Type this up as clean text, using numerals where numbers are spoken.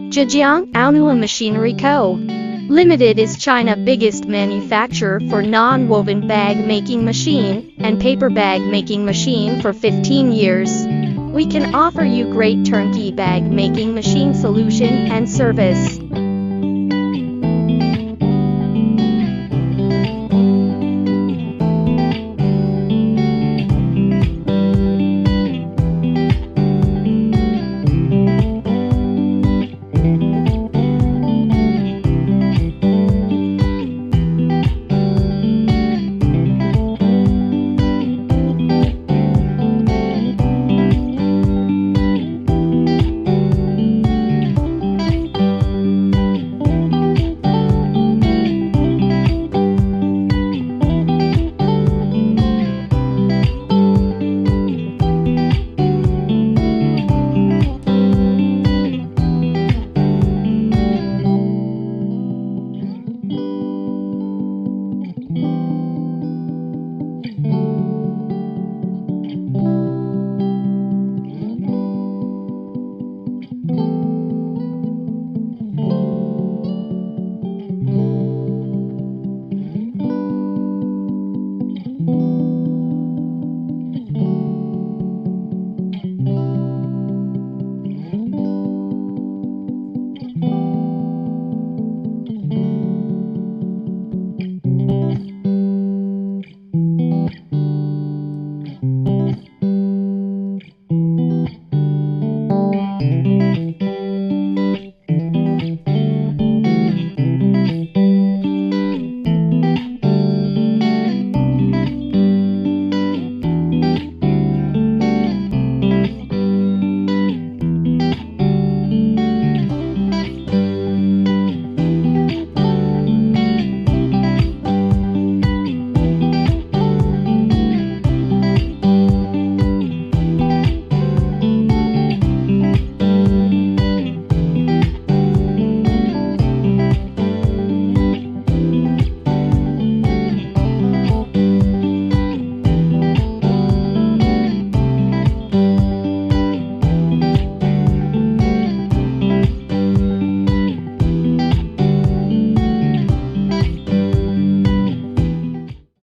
Zhejiang, Ounuo Machinery Co. Limited is China's biggest manufacturer for non-woven bag making machine and paper bag making machine for 15 years. We can offer you great turnkey bag making machine solution and service.